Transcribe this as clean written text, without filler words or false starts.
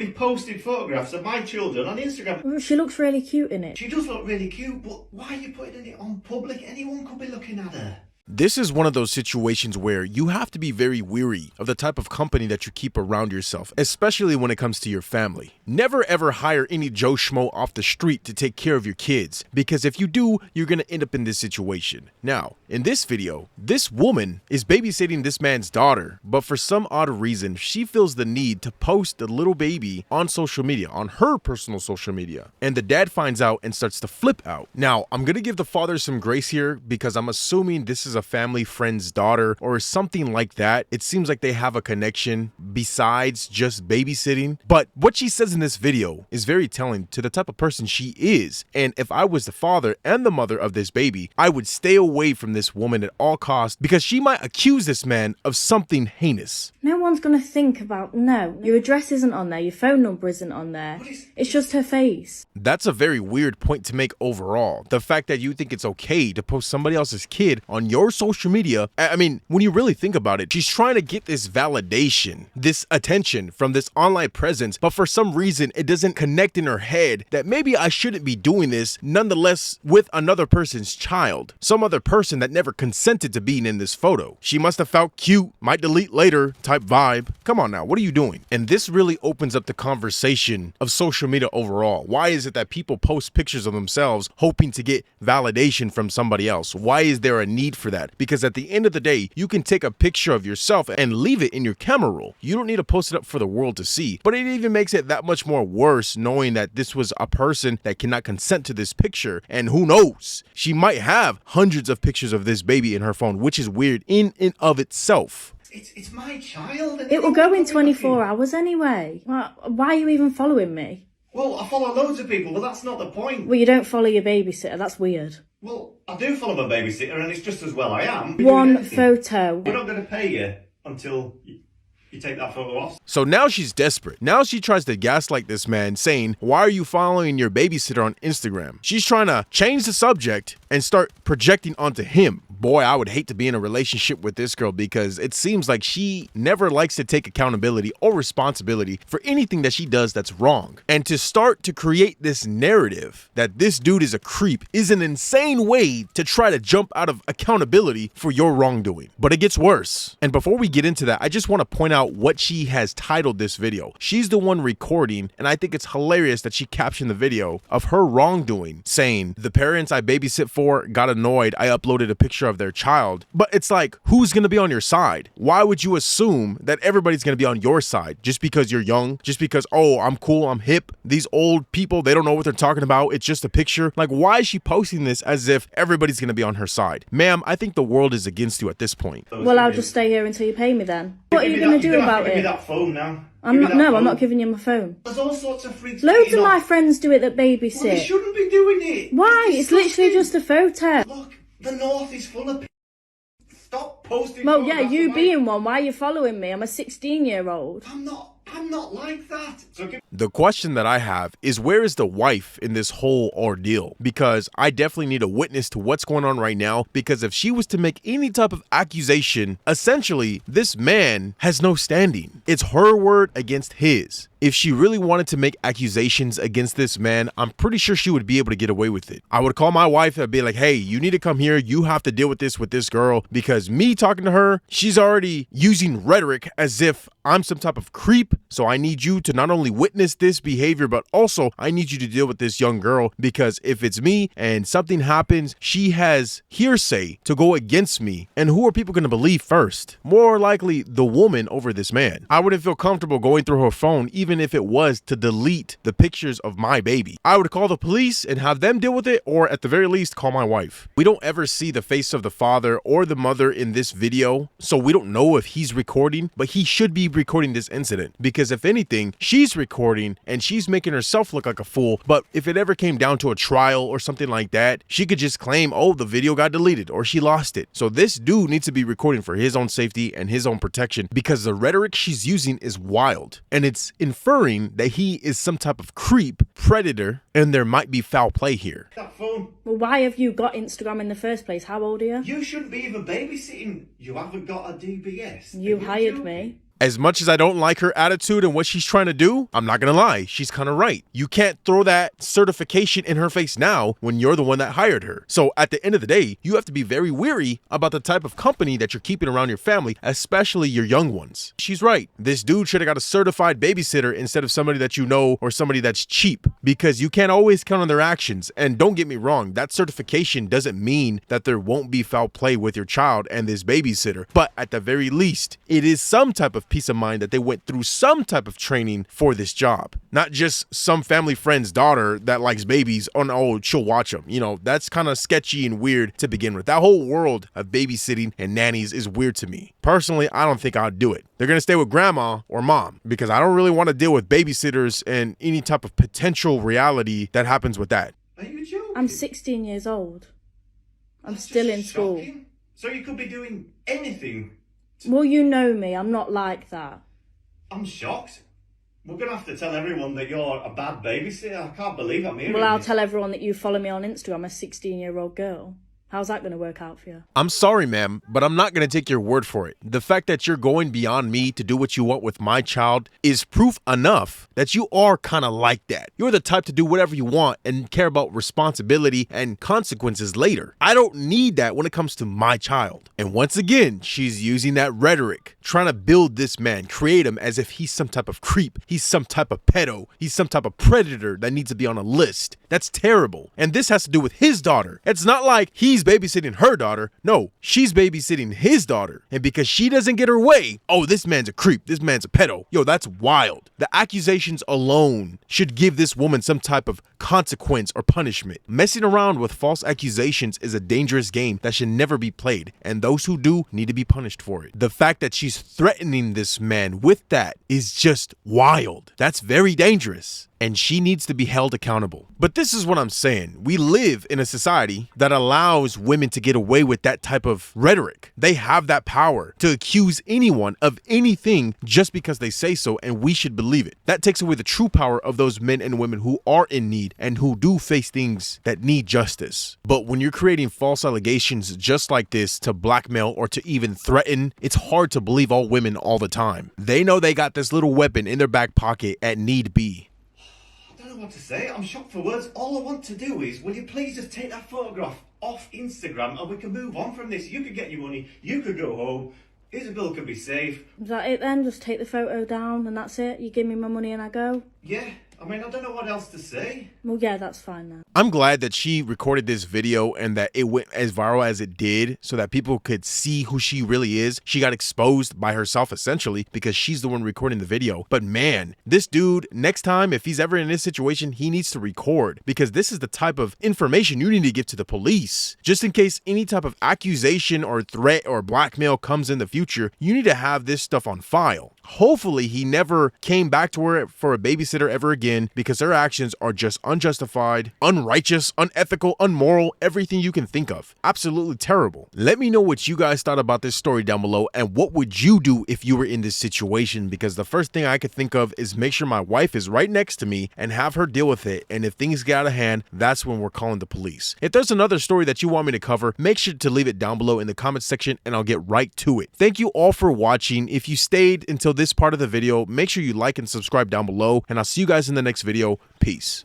be posting photographs of my children on Instagram. She looks really cute in it. She does look really cute, but why are you putting it on public? Anyone could be looking at her. This is one of those situations where you have to be very wary of the type of company that you keep around yourself, especially when it comes to your family. Never ever hire any Joe Schmo off the street to take care of your kids, because if you do, you're going to end up in this situation. Now, in this video, this woman is babysitting this man's daughter, but for some odd reason, she feels the need to post the little baby on social media, on her personal social media. And the dad finds out and starts to flip out. Now, I'm going to give the father some grace here because I'm assuming this is a family friend's daughter or something like that. It seems like they have a connection besides just babysitting. But what she says in this video is very telling to the type of person she is. And if I was the father and the mother of this baby, I would stay away from this woman at all costs because she might accuse this man of something heinous. No one's going to think about, no, your address isn't on there, your phone number isn't on there. It's just her face. That's a very weird point to make overall. The fact that you think it's okay to post somebody else's kid on your social media. I mean, when you really think about it, she's trying to get this validation, this attention from this online presence, but for some reason it doesn't connect in her head that maybe I shouldn't be doing this nonetheless with another person's child, some other person that never consented to being in this photo. She must have felt cute, might delete later type vibe. Come on now, what are you doing? And this really opens up the conversation of social media overall. Why is it that people post pictures of themselves hoping to get validation from somebody else? Why is there a need for that? Because at the end of the day, you can take a picture of yourself and leave it in your camera roll. You don't need to post it up for the world to see. But it even makes it that much more worse knowing that this was a person that cannot consent to this picture. And who knows? She might have hundreds of pictures of this baby in her phone, which is weird in and of itself. It's my child. It will go in 24 hours anyway. Why are you even following me? Well, I follow loads of people, but that's not the point. Well, you don't follow your babysitter. That's weird. Well, I do follow my babysitter, and it's just as well I am. One photo. We're not going to pay you until you take that photo off. So now she's desperate. Now she tries to gaslight this man saying, why are you following your babysitter on Instagram? She's trying to change the subject and start projecting onto him. Boy, I would hate to be in a relationship with this girl because it seems like she never likes to take accountability or responsibility for anything that she does that's wrong. And to start to create this narrative that this dude is a creep is an insane way to try to jump out of accountability for your wrongdoing. But it gets worse. And before we get into that, I just want to point out what she has titled this video. She's the one recording, and I think it's hilarious that she captioned the video of her wrongdoing, saying, the parents I babysit for got annoyed I uploaded a picture of their child. But it's like, who's going to be on your side? Why would you assume that everybody's going to be on your side just because you're young? Just because, oh, I'm cool, I'm hip. These old people, they don't know what they're talking about. It's just a picture. Like, why is she posting this as if everybody's going to be on her side? Ma'am, I think the world is against you at this point. Well, I'll just stay here until you pay me then. What are you going to do about it? Give me that phone now. I'm not giving you my phone. There's all sorts of freaks. Loads of my friends do it that babysit. Well, they shouldn't be doing it. Why? It's literally just a photo. Look, the north is full of. Stop posting. Well, yeah, you being one. Why are you following me? I'm a 16-year-old. I'm not like that. The question that I have is, where is the wife in this whole ordeal? Because I definitely need a witness to what's going on right now, because if she was to make any type of accusation, essentially this man has no standing. It's her word against his. If she really wanted to make accusations against this man, I'm pretty sure she would be able to get away with it. I would call my wife and be like, hey, you need to come here. You have to deal with this girl, because me talking to her, she's already using rhetoric as if I'm some type of creep. So I need you to not only witness this behavior, but also I need you to deal with this young girl, because if it's me and something happens, she has hearsay to go against me. And who are people going to believe first? More likely the woman over this man. I wouldn't feel comfortable going through her phone, even if it was to delete the pictures of my baby. I would call the police and have them deal with it, or at the very least call my wife. We don't ever see the face of the father or the mother in this video, so we don't know if he's recording, but he should be recording this incident, because if anything, she's recording and she's making herself look like a fool. But if it ever came down to a trial or something like that, she could just claim, oh, the video got deleted or she lost it. So this dude needs to be recording for his own safety and his own protection, because the rhetoric she's using is wild, and it's inferring that he is some type of creep, predator, and there might be foul play here. That phone. Well, why have you got Instagram in the first place? How old are you? You shouldn't be even babysitting. You haven't got a DBS. You hired me. As much as I don't like her attitude and what she's trying to do, I'm not gonna lie, she's kind of right. You can't throw that certification in her face now when you're the one that hired her. So at the end of the day, you have to be very weary about the type of company that you're keeping around your family, especially your young ones. She's right. This dude should have got a certified babysitter instead of somebody that you know or somebody that's cheap, because you can't always count on their actions. And don't get me wrong, that certification doesn't mean that there won't be foul play with your child and this babysitter, but at the very least, it is some type of peace of mind that they went through some type of training for this job. Not just some family friend's daughter that likes babies, oh, she'll watch them. You know, that's kind of sketchy and weird to begin with. That whole world of babysitting and nannies is weird to me. Personally, I don't think I'd do it. They're going to stay with grandma or mom, because I don't really want to deal with babysitters and any type of potential reality that happens with that. Are you joking? I'm 16 years old. I'm That's still just in school. shocking. So you could be doing anything. Well, you know me. I'm not like that. I'm shocked. We're going to have to tell everyone that you're a bad babysitter. I can't believe I'm hearing Well, I'll this. tell everyone that you follow me on Instagram, a 16-year-old girl. How's that going to work out for you? I'm sorry, ma'am, but I'm not going to take your word for it. The fact that you're going beyond me to do what you want with my child is proof enough that you are kind of like that. You're the type to do whatever you want and care about responsibility and consequences later. I don't need that when it comes to my child. And once again, she's using that rhetoric, trying to build this man, create him as if he's some type of creep, he's some type of pedo, he's some type of predator that needs to be on a list. That's terrible. And this has to do with his daughter. It's not like he's babysitting her daughter. No, she's babysitting his daughter. And because she doesn't get her way, oh, this man's a creep, this man's a pedo. Yo, that's wild. The accusations alone should give this woman some type of consequence or punishment. Messing around with false accusations is a dangerous game that should never be played, and those who do need to be punished for it. The fact that she's threatening this man with that is just wild. That's very dangerous, and she needs to be held accountable. But this is what I'm saying. We live in a society that allows women to get away with that type of rhetoric. They have that power to accuse anyone of anything just because they say so, and we should believe it. That takes away the true power of those men and women who are in need and who do face things that need justice. But when you're creating false allegations just like this to blackmail or to even threaten, it's hard to believe all women all the time. They know they got this little weapon in their back pocket at need be. I don't know what to say. I'm shocked for words. All I want to do is, will you please just take that photograph off Instagram and we can move on from this. You could get your money. You could go home. Isabel can be safe. Is that it then? Just take the photo down and that's it? You give me my money and I go? Yeah. I mean, I don't know what else to say. Well, yeah, that's fine then. I'm glad that she recorded this video and that it went as viral as it did so that people could see who she really is. She got exposed by herself essentially because she's the one recording the video. But man, this dude, next time, if he's ever in this situation, he needs to record, because this is the type of information you need to give to the police. Just in case any type of accusation or threat or blackmail comes in the future, you need to have this stuff on file. Hopefully he never came back to her for a babysitter ever again, because her actions are just unjustified, unrighteous, unethical, unmoral, everything you can think of. Absolutely terrible. Let me know what you guys thought about this story down below, and what would you do if you were in this situation, because the first thing I could think of is make sure my wife is right next to me and have her deal with it, and if things get out of hand, that's when we're calling the police. If there's another story that you want me to cover, make sure to leave it down below in the comment section and I'll get right to it. Thank you all for watching. If you stayed until this part of the video, make sure you like and subscribe down below, and I'll see you guys in the next video. Peace.